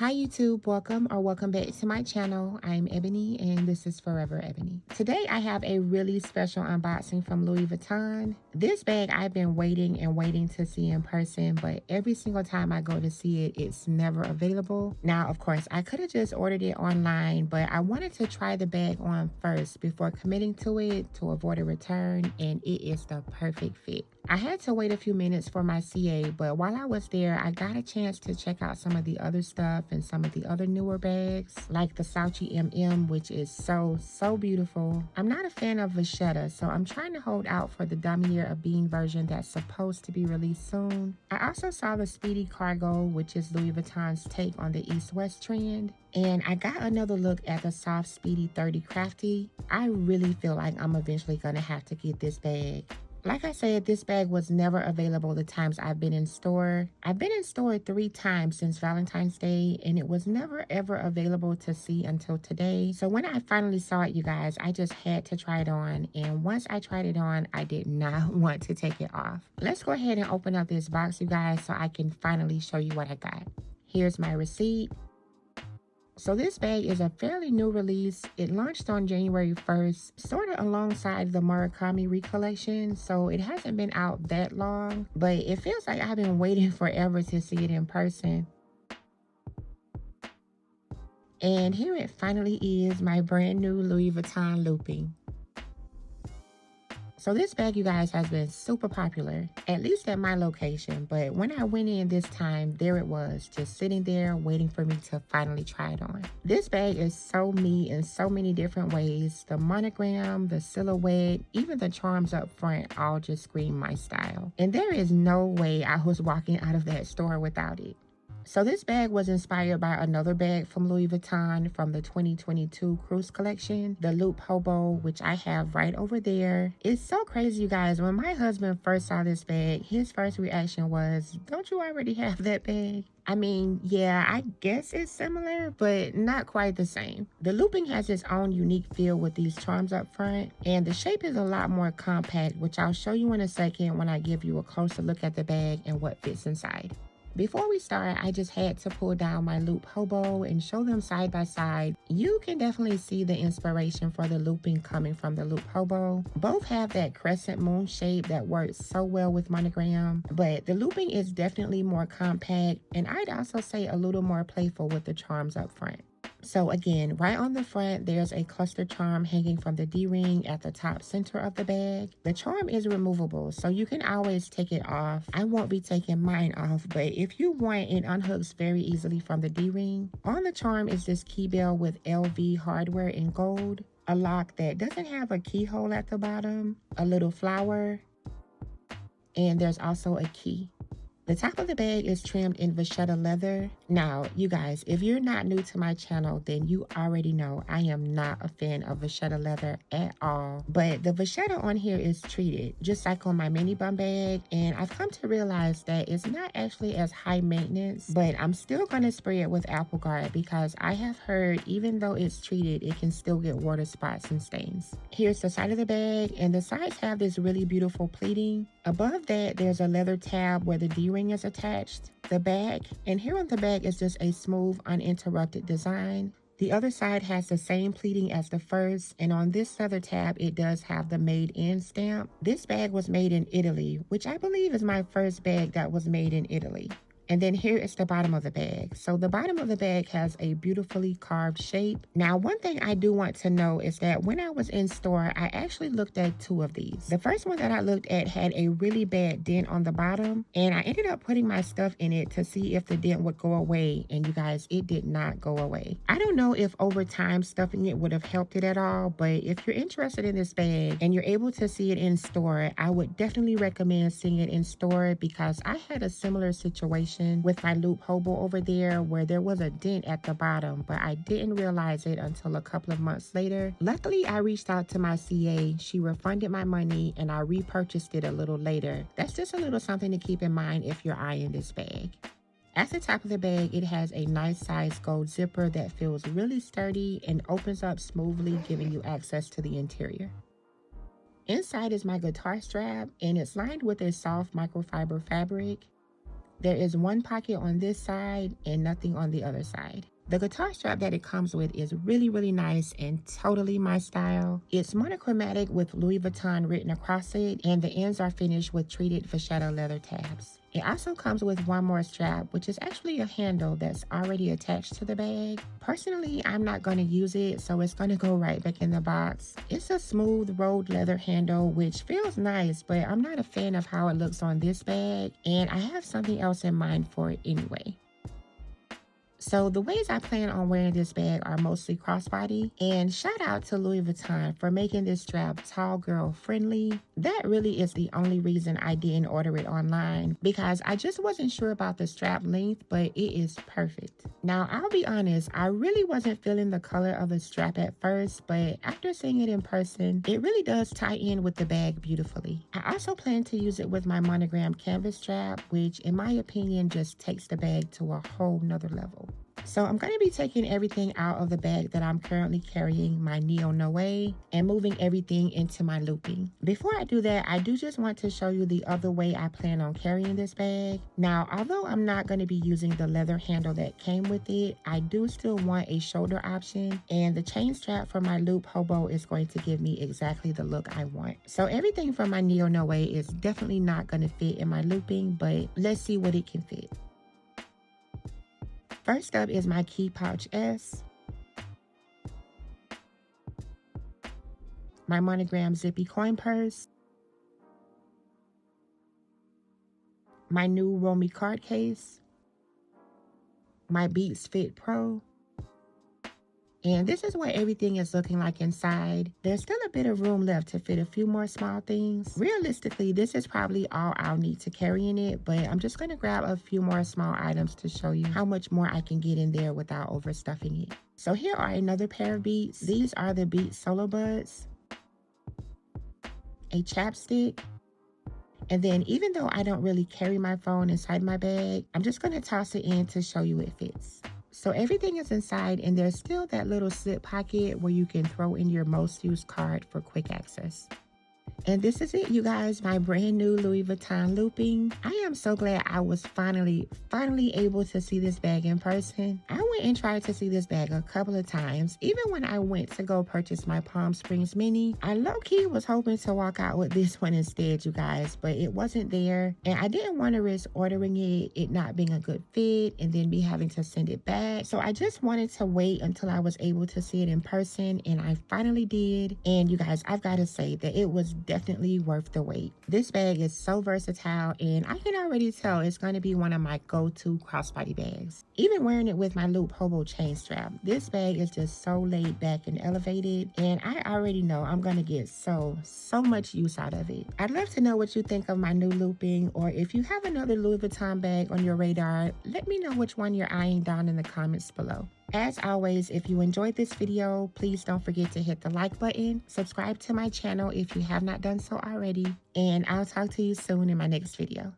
Hi YouTube, welcome back to my channel. I'm Ebony and this is Forever Ebony. Today I have a really special unboxing from Louis Vuitton. This bag I've been waiting to see in person, but every single time I go to see it, it's never available. Now, of course, I could have just ordered it online, but I wanted to try the bag on first before committing to it to avoid a return, and it is the perfect fit. I had to wait a few minutes for my CA, but while I was there, I got a chance to check out some of the other stuff and some of the other newer bags, like the ℎ𝕠𝕠𝕟𝕠𝕟𝕦, which is so beautiful. I'm not a fan of ℎ𝕑𝕠𝕠𝕟𝕠, so I'm trying to hold out for the ℂ𝕠𝕠𝕟𝕠𝕠 version that's supposed to be released soon. I also saw the Speedy Cargo, which is Louis Vuitton's take on the East-West trend. And I got another look at the Soft Speedy 30 Crafty. I really feel like I'm eventually gonna have to get this bag. Like I said, this bag was never available the times I've been in store. I've been in store 3 times since Valentine's Day, and it was never ever available to see until today. So when I finally saw it, you guys, I just had to try it on. And once I tried it on, I did not want to take it off. Let's go ahead and open up this box, you guys, so I can finally show you what I got. Here's my receipt. So this bag is a fairly new release. It launched on January 1st, sort of alongside the Murakami recollection, so it hasn't been out that long, but it feels like I've been waiting forever to see it in person. And here it finally is, my brand new Louis Vuitton looping. So this bag, you guys, has been super popular, at least at my location. But when I went in this time, there it was, just sitting there waiting for me to finally try it on. This bag is so me in so many different ways. The monogram, the silhouette, even the charms up front all just scream my style. And there is no way I was walking out of that store without it. So this bag was inspired by another bag from Louis Vuitton from the 2022 cruise collection, the Loop Hobo, which I have right over there. It's so crazy, you guys. When my husband first saw this bag, his first reaction was, "Don't you already have that bag?" I mean, yeah, I guess it's similar, but not quite the same. The looping has its own unique feel with these charms up front, and the shape is a lot more compact, which I'll show you in a second when I give you a closer look at the bag and what fits inside. Before we start, I just had to pull down my Loop Hobo and show them side by side. You can definitely see the inspiration for the looping coming from the Loop Hobo. Both have that crescent moon shape that works so well with monogram, but the looping is definitely more compact, and I'd also say a little more playful with the charms up front. So again, right on the front, there's a cluster charm hanging from the D-ring at the top center of the bag. The charm is removable, so you can always take it off. I won't be taking mine off, but if you want, it unhooks very easily from the D-ring. On the charm is this key bell with LV hardware in gold, a lock that doesn't have a keyhole at the bottom, a little flower, and there's also a key. The top of the bag is trimmed in vachetta leather. Now, you guys, if you're not new to my channel, then you already know I am not a fan of vachetta leather at all. But the vachetta on here is treated, just like on my mini bum bag. And I've come to realize that it's not actually as high maintenance, but I'm still going to spray it with Apple Guard because I have heard even though it's treated, it can still get water spots and stains. Here's the side of the bag, and the sides have this really beautiful pleating. Above that, there's a leather tab where the D-ring is attached. The back, and here on the back is just a smooth, uninterrupted design. The other side has the same pleating as the first, and on this leather tab, it does have the made in stamp. This bag was made in Italy, which I believe is my first bag that was made in Italy. And then here is the bottom of the bag. So the bottom of the bag has a beautifully carved shape. Now, one thing I do want to know is that when I was in store, I actually looked at 2 of these. The first one that I looked at had a really bad dent on the bottom, and I ended up putting my stuff in it to see if the dent would go away. And you guys, it did not go away. I don't know if over time stuffing it would have helped it at all, but if you're interested in this bag and you're able to see it in store, I would definitely recommend seeing it in store because I had a similar situation with my Loop Hobo over there where there was a dent at the bottom, but I didn't realize it until a couple of months later. Luckily, I reached out to my CA. She refunded my money and I repurchased it a little later. That's just a little something to keep in mind if you're eyeing this bag. At the top of the bag, it has a nice size gold zipper that feels really sturdy and opens up smoothly, giving you access to the interior. Inside is my guitar strap, and it's lined with a soft microfiber fabric. There is one pocket on this side and nothing on the other side. The guitar strap that it comes with is really nice and totally my style. It's monochromatic with Louis Vuitton written across it, and the ends are finished with treated vachetta leather tabs. It also comes with one more strap, which is actually a handle that's already attached to the bag. Personally, I'm not going to use it, so it's going to go right back in the box. It's a smooth rolled leather handle, which feels nice, but I'm not a fan of how it looks on this bag, and I have something else in mind for it anyway. So the ways I plan on wearing this bag are mostly crossbody, and shout out to Louis Vuitton for making this strap tall girl friendly. That really is the only reason I didn't order it online, because I just wasn't sure about the strap length, but it is perfect. Now I'll be honest, I really wasn't feeling the color of the strap at first, but after seeing it in person, it really does tie in with the bag beautifully. I also plan to use it with my monogram canvas strap, which in my opinion just takes the bag to a whole nother level. So I'm going to be taking everything out of the bag that I'm currently carrying, my ℂ𝕠𝕠𝕟𝕠𝕟, and moving everything into my looping. Before I do that, I do just want to show you the other way I plan on carrying this bag. Now, although I'm not going to be using the leather handle that came with it, I do still want a shoulder option, and the chain strap for my loop Hobo is going to give me exactly the look I want. So everything from my ℂ𝕠𝕠𝕟 is definitely not going to fit in my looping, but let's see what it can fit. First up is my key pouch S, my monogram zippy coin purse, my new Romy card case, my Beats Fit Pro, and this is what everything is looking like inside. There's still a bit of room left to fit a few more small things. Realistically, this is probably all I'll need to carry in it, but I'm just going to grab a few more small items to show you how much more I can get in there without overstuffing it. So here are another pair of beats. These are the Beats Solo Buds, a chapstick, and then even though I don't really carry my phone inside my bag, I'm just going to toss it in to show you it fits. So everything is inside, and there's still that little slip pocket where you can throw in your most used card for quick access. And this is it, you guys, my brand new Louis Vuitton looping. I am so glad I was finally able to see this bag in person. I went and tried to see this bag a couple of times. Even when I went to go purchase my Palm Springs Mini, I low-key was hoping to walk out with this one instead, you guys, but it wasn't there. And I didn't want to risk ordering it not being a good fit, and then me having to send it back. So I just wanted to wait until I was able to see it in person, and I finally did. And you guys, I've got to say that it was definitely worth the wait. This bag is so versatile, and I can already tell it's going to be one of my go-to crossbody bags. Even wearing it with my loop Hobo chain strap, this bag is just so laid back and elevated, and I already know I'm going to get so much use out of it. I'd love to know what you think of my new looping, or if you have another Louis Vuitton bag on your radar, let me know which one you're eyeing down in the comments below. As always, if you enjoyed this video, please don't forget to hit the like button, subscribe to my channel if you have not done so already, and I'll talk to you soon in my next video.